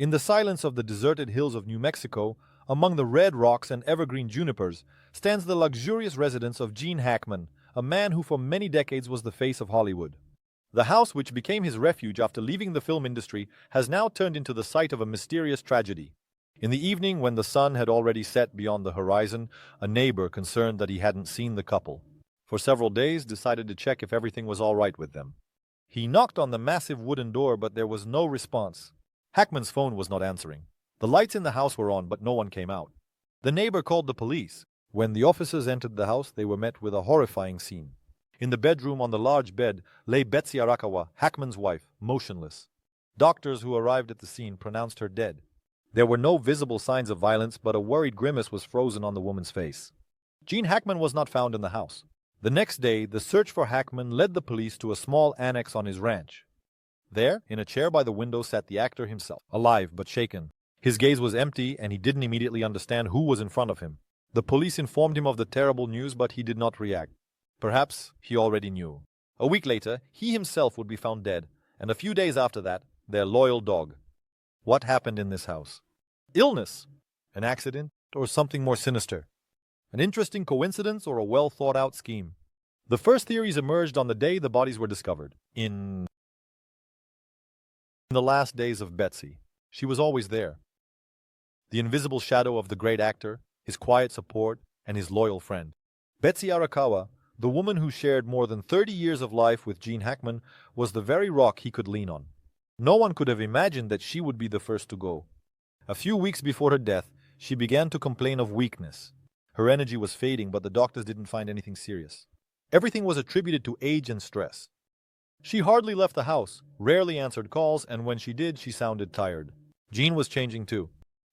In the silence of the deserted hills of New Mexico, among the red rocks and evergreen junipers, stands the luxurious residence of Gene Hackman, a man who for many decades was the face of Hollywood. The house, which became his refuge after leaving the film industry, has now turned into the site of a mysterious tragedy. In the evening, when the sun had already set beyond the horizon, a neighbor, concerned that he hadn't seen the couple for several days, decided to check if everything was all right with them. He knocked on the massive wooden door, but there was no response. Hackman's phone was not answering. The lights in the house were on, but no one came out. The neighbor called the police. When the officers entered the house, they were met with a horrifying scene. In the bedroom, on the large bed, lay Betsy Arakawa, Hackman's wife, motionless. Doctors who arrived at the scene pronounced her dead. There were no visible signs of violence, but a worried grimace was frozen on the woman's face. Gene Hackman was not found in the house. The next day, the search for Hackman led the police to a small annex on his ranch. There, in a chair by the window, sat the actor himself, alive but shaken. His gaze was empty, and he didn't immediately understand who was in front of him. The police informed him of the terrible news, but he did not react. Perhaps he already knew. A week later, he himself would be found dead, and a few days after that, their loyal dog. What happened in this house? Illness? An accident? Or something more sinister? An interesting coincidence or a well-thought-out scheme? The first theories emerged on the day the bodies were discovered. In the last days of Betsy, she was always there. The invisible shadow of the great actor, his quiet support, and his loyal friend. Betsy Arakawa, the woman who shared more than 30 years of life with Gene Hackman, was the very rock he could lean on. No one could have imagined that she would be the first to go. A few weeks before her death, she began to complain of weakness. Her energy was fading, but the doctors didn't find anything serious. Everything was attributed to age and stress. She hardly left the house, rarely answered calls, and when she did, she sounded tired. Gene was changing too.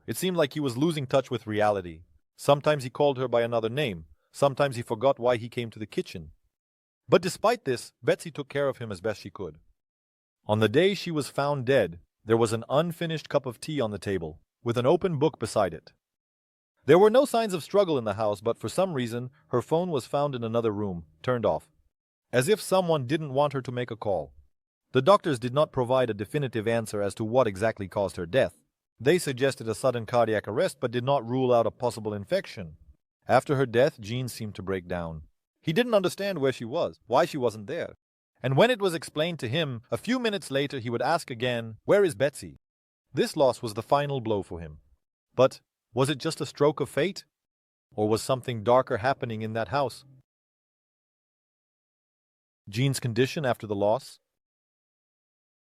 It seemed like he was losing touch with reality. Sometimes he called her by another name. Sometimes he forgot why he came to the kitchen. But despite this, Betsy took care of him as best she could. On the day she was found dead, there was an unfinished cup of tea on the table, with an open book beside it. There were no signs of struggle in the house, but for some reason, her phone was found in another room, turned off, as if someone didn't want her to make a call. The doctors did not provide a definitive answer as to what exactly caused her death. They suggested a sudden cardiac arrest, but did not rule out a possible infection. After her death, Gene seemed to break down. He didn't understand where she was, why she wasn't there. And when it was explained to him, a few minutes later he would ask again, "Where is Betsy?" This loss was the final blow for him. But was it just a stroke of fate? Or was something darker happening in that house? Gene's condition after the loss?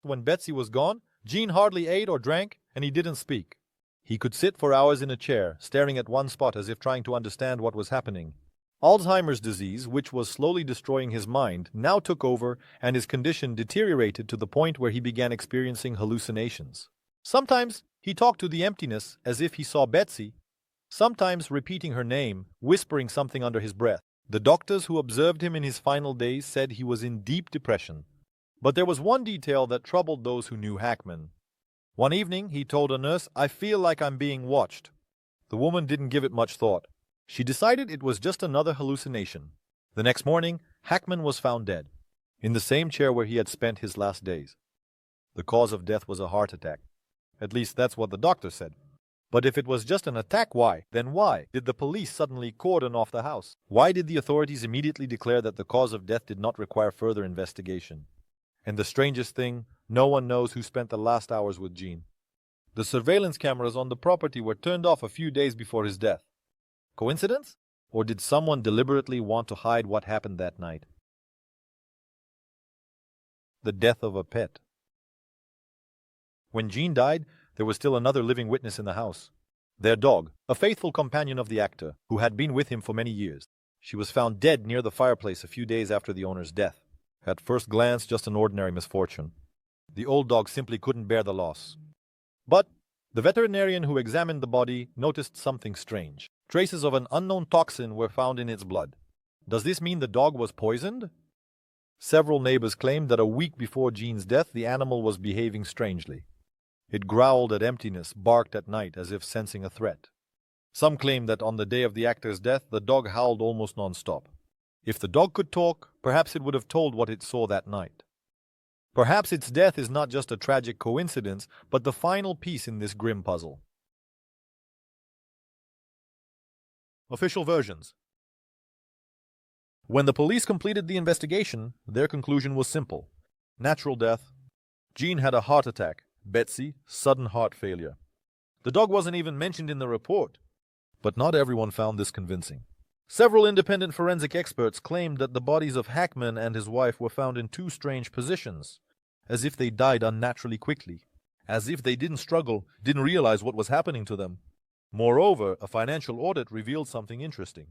When Betsy was gone, Gene hardly ate or drank, and he didn't speak. He could sit for hours in a chair, staring at one spot as if trying to understand what was happening. Alzheimer's disease, which was slowly destroying his mind, now took over, and his condition deteriorated to the point where he began experiencing hallucinations. Sometimes he talked to the emptiness as if he saw Betsy, sometimes repeating her name, whispering something under his breath. The doctors who observed him in his final days said he was in deep depression. But there was one detail that troubled those who knew Hackman. One evening, he told a nurse, "I feel like I'm being watched." The woman didn't give it much thought. She decided it was just another hallucination. The next morning, Hackman was found dead, in the same chair where he had spent his last days. The cause of death was a heart attack. At least that's what the doctor said. But if it was just an attack, why? Then why did the police suddenly cordon off the house? Why did the authorities immediately declare that the cause of death did not require further investigation? And the strangest thing, no one knows who spent the last hours with Gene. The surveillance cameras on the property were turned off a few days before his death. Coincidence? Or did someone deliberately want to hide what happened that night? The death of a pet. When Gene died, there was still another living witness in the house. Their dog, a faithful companion of the actor, who had been with him for many years. She was found dead near the fireplace a few days after the owner's death. At first glance, just an ordinary misfortune. The old dog simply couldn't bear the loss. But the veterinarian who examined the body noticed something strange. Traces of an unknown toxin were found in its blood. Does this mean the dog was poisoned? Several neighbors claimed that a week before Gene's death, the animal was behaving strangely. It growled at emptiness, barked at night as if sensing a threat. Some claim that on the day of the actor's death, the dog howled almost non-stop. If the dog could talk, perhaps it would have told what it saw that night. Perhaps its death is not just a tragic coincidence, but the final piece in this grim puzzle. Official versions. When the police completed the investigation, their conclusion was simple. Natural death. Gene had a heart attack. Betsy, sudden heart failure. The dog wasn't even mentioned in the report. But not everyone found this convincing. Several independent forensic experts claimed that the bodies of Hackman and his wife were found in two strange positions, as if they died unnaturally quickly, as if they didn't struggle, didn't realize what was happening to them. Moreover, a financial audit revealed something interesting.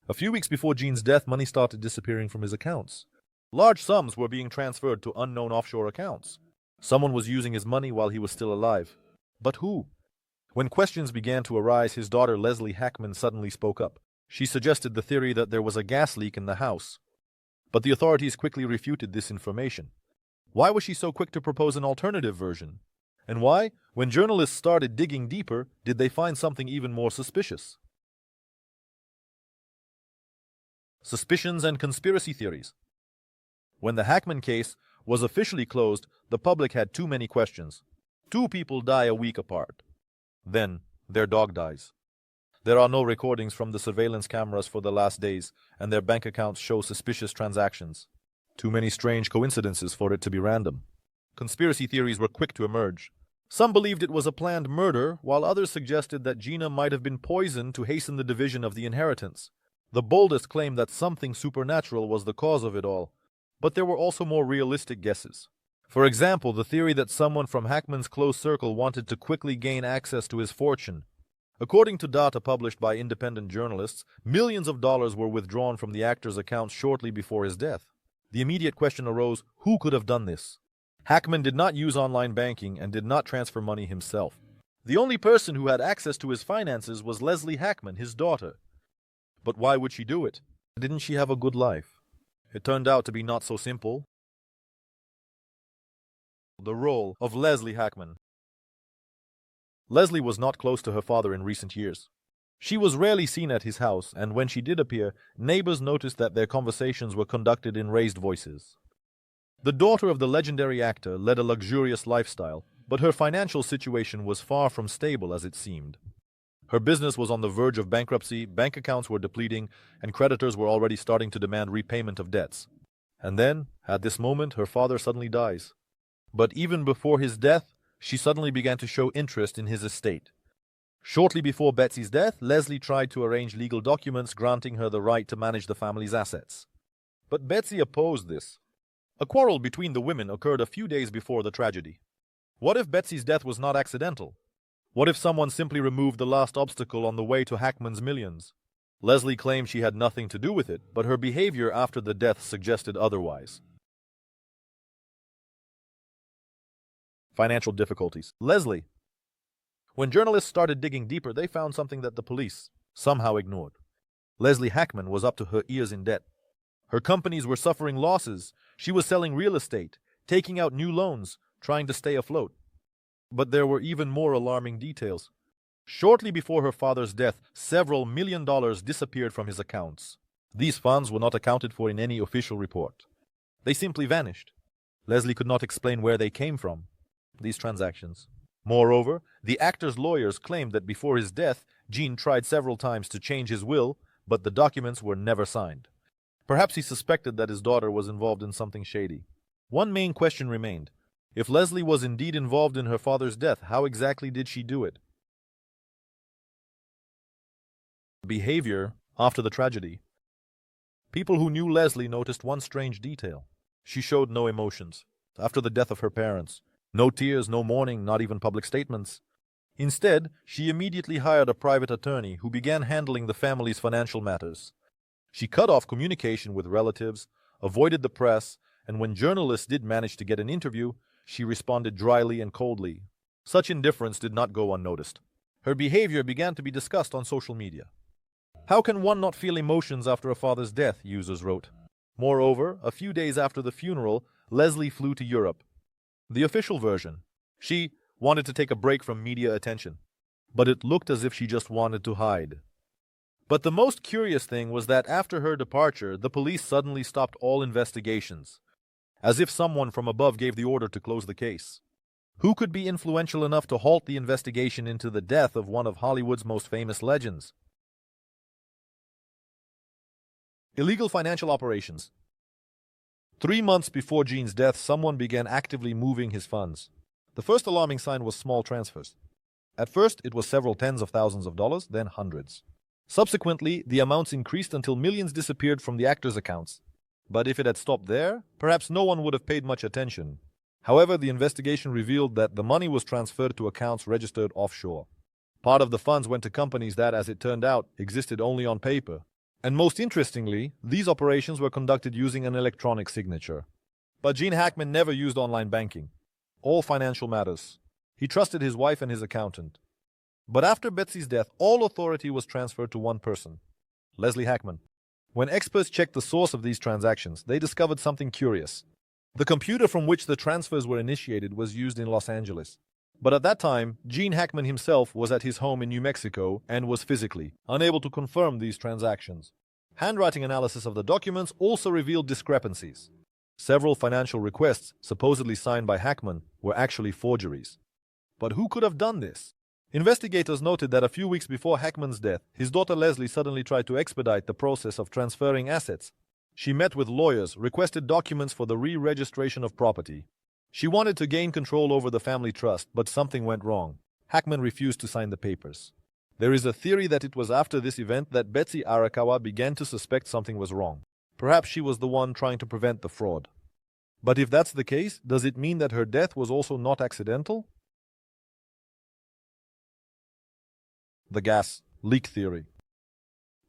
A few weeks before Gene's death, money started disappearing from his accounts. Large sums were being transferred to unknown offshore accounts. Someone was using his money while he was still alive. But who? When questions began to arise, his daughter Leslie Hackman suddenly spoke up. She suggested the theory that there was a gas leak in the house. But the authorities quickly refuted this information. Why was she so quick to propose an alternative version? And why, when journalists started digging deeper, did they find something even more suspicious? Suspicions and conspiracy theories. When the Hackman case was officially closed, the public had too many questions. Two people die a week apart. Then, their dog dies. There are no recordings from the surveillance cameras for the last days, and their bank accounts show suspicious transactions. Too many strange coincidences for it to be random. Conspiracy theories were quick to emerge. Some believed it was a planned murder, while others suggested that Gina might have been poisoned to hasten the division of the inheritance. The boldest claimed that something supernatural was the cause of it all, but there were also more realistic guesses. For example, the theory that someone from Hackman's close circle wanted to quickly gain access to his fortune. According to data published by independent journalists, millions of dollars were withdrawn from the actor's accounts shortly before his death. The immediate question arose, who could have done this? Hackman did not use online banking and did not transfer money himself. The only person who had access to his finances was Leslie Hackman, his daughter. But why would she do it? Didn't she have a good life? It turned out to be not so simple. The role of Leslie Hackman. Leslie was not close to her father in recent years. She was rarely seen at his house, and when she did appear, neighbors noticed that their conversations were conducted in raised voices. The daughter of the legendary actor led a luxurious lifestyle, but her financial situation was far from stable as it seemed. Her business was on the verge of bankruptcy, bank accounts were depleting, and creditors were already starting to demand repayment of debts. And then, at this moment, her father suddenly dies. But even before his death, she suddenly began to show interest in his estate. Shortly before Betsy's death, Leslie tried to arrange legal documents granting her the right to manage the family's assets. But Betsy opposed this. A quarrel between the women occurred a few days before the tragedy. What if Betsy's death was not accidental? What if someone simply removed the last obstacle on the way to Hackman's millions? Leslie claimed she had nothing to do with it, but her behavior after the death suggested otherwise. Financial difficulties. Leslie. When journalists started digging deeper, they found something that the police somehow ignored. Leslie Hackman was up to her ears in debt. Her companies were suffering losses. She was selling real estate, taking out new loans, trying to stay afloat. But there were even more alarming details. Shortly before her father's death, several $1 million disappeared from his accounts. These funds were not accounted for in any official report. They simply vanished. Leslie could not explain where they came from, these transactions. Moreover, the actor's lawyers claimed that before his death, Gene tried several times to change his will, but the documents were never signed. Perhaps he suspected that his daughter was involved in something shady. One main question remained. If Leslie was indeed involved in her father's death, how exactly did she do it? Behavior after the tragedy. People who knew Leslie noticed one strange detail. She showed no emotions after the death of her parents. No tears, no mourning, not even public statements. Instead, she immediately hired a private attorney who began handling the family's financial matters. She cut off communication with relatives, avoided the press, and when journalists did manage to get an interview, she responded dryly and coldly. Such indifference did not go unnoticed. Her behavior began to be discussed on social media. How can one not feel emotions after a father's death, users wrote. Moreover, a few days after the funeral, Leslie flew to Europe. The official version. She wanted to take a break from media attention, but it looked as if she just wanted to hide. But the most curious thing was that after her departure, the police suddenly stopped all investigations. as if someone from above gave the order to close the case. Who could be influential enough to halt the investigation into the death of one of Hollywood's most famous legends? Illegal financial operations. 3 months before Gene's death, someone began actively moving his funds. The first alarming sign was small transfers. At first, it was several tens of thousands of dollars, then hundreds. Subsequently, the amounts increased until millions disappeared from the actors' accounts. But if it had stopped there, perhaps no one would have paid much attention. However, the investigation revealed that the money was transferred to accounts registered offshore. Part of the funds went to companies that, as it turned out, existed only on paper. And most interestingly, these operations were conducted using an electronic signature. But Gene Hackman never used online banking. All financial matters. He trusted his wife and his accountant. But after Betsy's death, all authority was transferred to one person, Leslie Hackman. When experts checked the source of these transactions, they discovered something curious. The computer from which the transfers were initiated was used in Los Angeles. But at that time, Gene Hackman himself was at his home in New Mexico and was physically unable to confirm these transactions. Handwriting analysis of the documents also revealed discrepancies. Several financial requests, supposedly signed by Hackman, were actually forgeries. But who could have done this? Investigators noted that a few weeks before Hackman's death, his daughter Leslie suddenly tried to expedite the process of transferring assets. She met with lawyers, requested documents for the re-registration of property. She wanted to gain control over the family trust, but something went wrong. Hackman refused to sign the papers. There is a theory that it was after this event that Betsy Arakawa began to suspect something was wrong. Perhaps she was the one trying to prevent the fraud. But if that's the case, does it mean that her death was also not accidental? The gas leak theory.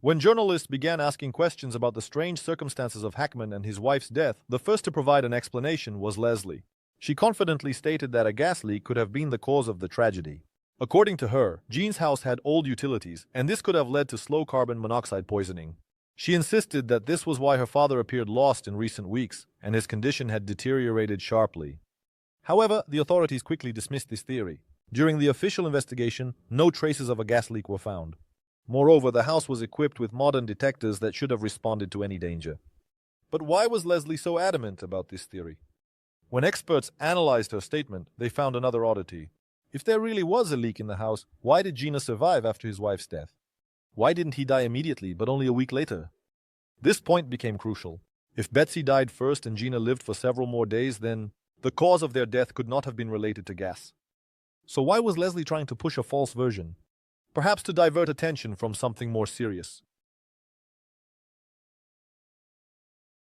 When journalists began asking questions about the strange circumstances of Hackman and his wife's death, the first to provide an explanation was Leslie. She confidently stated that a gas leak could have been the cause of the tragedy. According to her, Gene's house had old utilities, and this could have led to slow carbon monoxide poisoning. She insisted that this was why her father appeared lost in recent weeks, and his condition had deteriorated sharply. However, the authorities quickly dismissed this theory. During the official investigation, no traces of a gas leak were found. Moreover, the house was equipped with modern detectors that should have responded to any danger. But why was Leslie so adamant about this theory? When experts analyzed her statement, they found another oddity. If there really was a leak in the house, why did Gina survive after his wife's death? Why didn't he die immediately, but only a week later? This point became crucial. If Betsy died first and Gina lived for several more days, then the cause of their death could not have been related to gas. So why was Leslie trying to push a false version? Perhaps to divert attention from something more serious.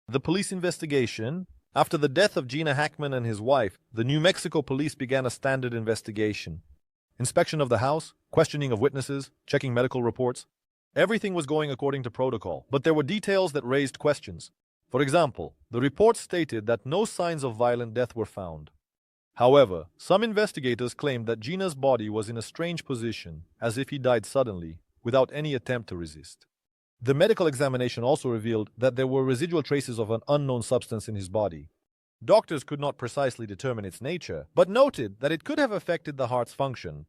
The police investigation. After the death of Gene Hackman and his wife, the New Mexico police began a standard investigation. Inspection of the house, questioning of witnesses, checking medical reports. Everything was going according to protocol, but there were details that raised questions. For example, the reports stated that no signs of violent death were found. However, some investigators claimed that Gina's body was in a strange position, as if he died suddenly, without any attempt to resist. The medical examination also revealed that there were residual traces of an unknown substance in his body. Doctors could not precisely determine its nature, but noted that it could have affected the heart's function.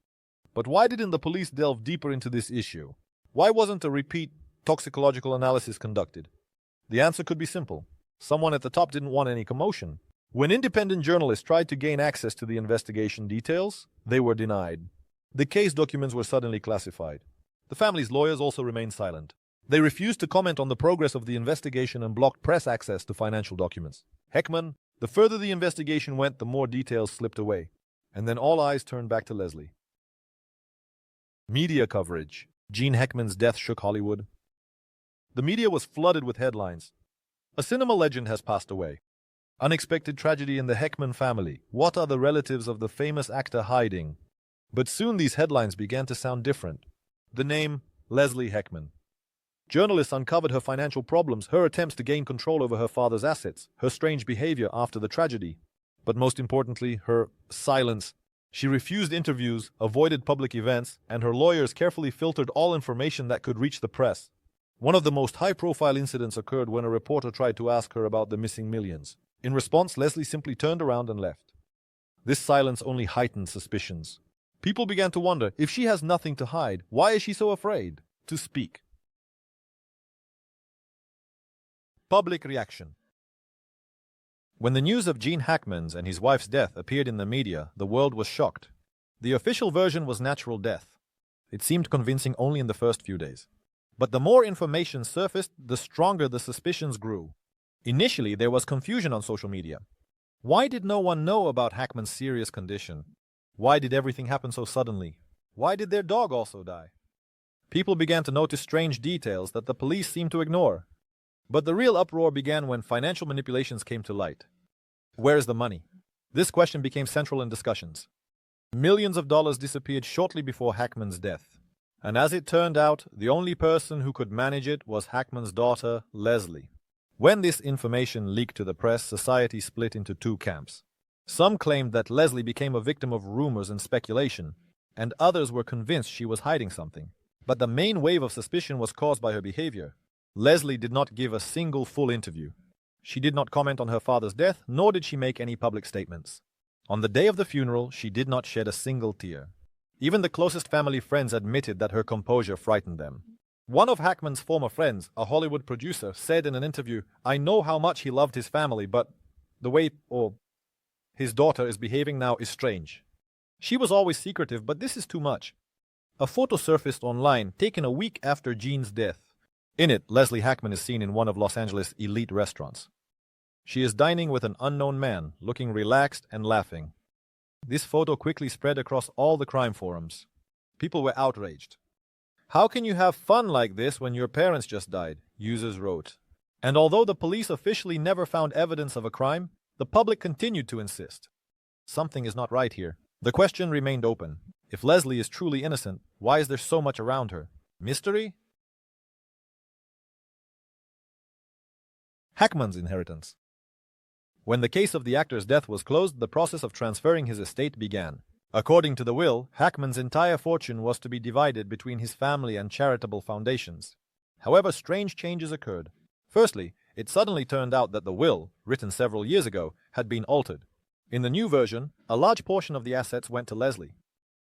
But why didn't the police delve deeper into this issue? Why wasn't a repeat toxicological analysis conducted? The answer could be simple. Someone at the top didn't want any commotion. When independent journalists tried to gain access to the investigation details, they were denied. The case documents were suddenly classified. The family's lawyers also remained silent. They refused to comment on the progress of the investigation and blocked press access to financial documents. Hackman, the further the investigation went, the more details slipped away. And then all eyes turned back to Leslie. Media coverage. Gene Hackman's death shook Hollywood. The media was flooded with headlines. A cinema legend has passed away. Unexpected tragedy in the Hackman family. What are the relatives of the famous actor hiding? But soon these headlines began to sound different. The name, Leslie Hackman. Journalists uncovered her financial problems, her attempts to gain control over her father's assets, her strange behavior after the tragedy. But most importantly, her silence. She refused interviews, avoided public events, and her lawyers carefully filtered all information that could reach the press. One of the most high-profile incidents occurred when a reporter tried to ask her about the missing millions. In response, Leslie simply turned around and left. This silence only heightened suspicions. People began to wonder, if she has nothing to hide, why is she so afraid to speak? Public reaction. When the news of Gene Hackman's and his wife's death appeared in the media, the world was shocked. The official version was natural death. It seemed convincing only in the first few days. But the more information surfaced, the stronger the suspicions grew. Initially, there was confusion on social media. Why did no one know about Hackman's serious condition? Why did everything happen so suddenly? Why did their dog also die? People began to notice strange details that the police seemed to ignore. But the real uproar began when financial manipulations came to light. Where is the money? This question became central in discussions. Millions of dollars disappeared shortly before Hackman's death. And as it turned out, the only person who could manage it was Hackman's daughter, Leslie. When this information leaked to the press, society split into two camps. Some claimed that Leslie became a victim of rumors and speculation, and others were convinced she was hiding something. But the main wave of suspicion was caused by her behavior. Leslie did not give a single full interview. She did not comment on her father's death, nor did she make any public statements. On the day of the funeral, she did not shed a single tear. Even the closest family friends admitted that her composure frightened them. One of Hackman's former friends, a Hollywood producer, said in an interview, "I know how much he loved his family, but the way his daughter is behaving now is strange. She was always secretive, but this is too much." A photo surfaced online, taken a week after Gene's death. In it, Leslie Hackman is seen in one of Los Angeles' elite restaurants. She is dining with an unknown man, looking relaxed and laughing. This photo quickly spread across all the crime forums. People were outraged. "How can you have fun like this when your parents just died?" users wrote. And although the police officially never found evidence of a crime, the public continued to insist. Something is not right here. The question remained open. If Leslie is truly innocent, why is there so much around her? Mystery? Hackman's inheritance. When the case of the actor's death was closed, the process of transferring his estate began. According to the will, Hackman's entire fortune was to be divided between his family and charitable foundations. However, strange changes occurred. Firstly, it suddenly turned out that the will, written several years ago, had been altered. In the new version, a large portion of the assets went to Leslie.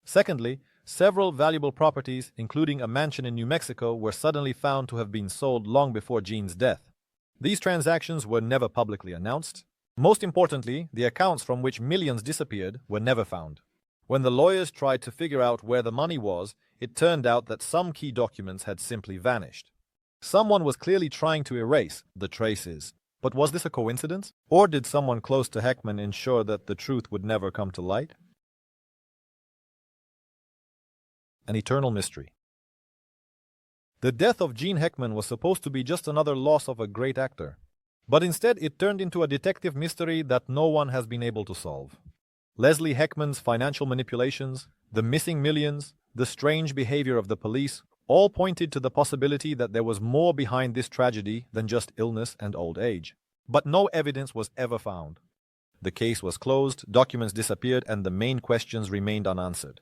Secondly, several valuable properties, including a mansion in New Mexico, were suddenly found to have been sold long before Gene's death. These transactions were never publicly announced. Most importantly, the accounts from which millions disappeared were never found. When the lawyers tried to figure out where the money was, it turned out that some key documents had simply vanished. Someone was clearly trying to erase the traces. But was this a coincidence? Or did someone close to Hackman ensure that the truth would never come to light? An eternal mystery. The death of Gene Hackman was supposed to be just another loss of a great actor. But instead, it turned into a detective mystery that no one has been able to solve. Leslie Hackman's financial manipulations, the missing millions, the strange behavior of the police, all pointed to the possibility that there was more behind this tragedy than just illness and old age. But no evidence was ever found. The case was closed, documents disappeared, and the main questions remained unanswered.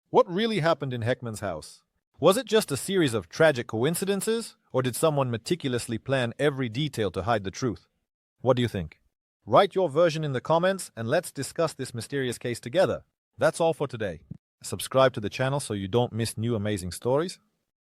What really happened in Hackman's house? Was it just a series of tragic coincidences, or did someone meticulously plan every detail to hide the truth? What do you think? Write your version in the comments and let's discuss this mysterious case together. That's all for today. Subscribe to the channel so you don't miss new amazing stories.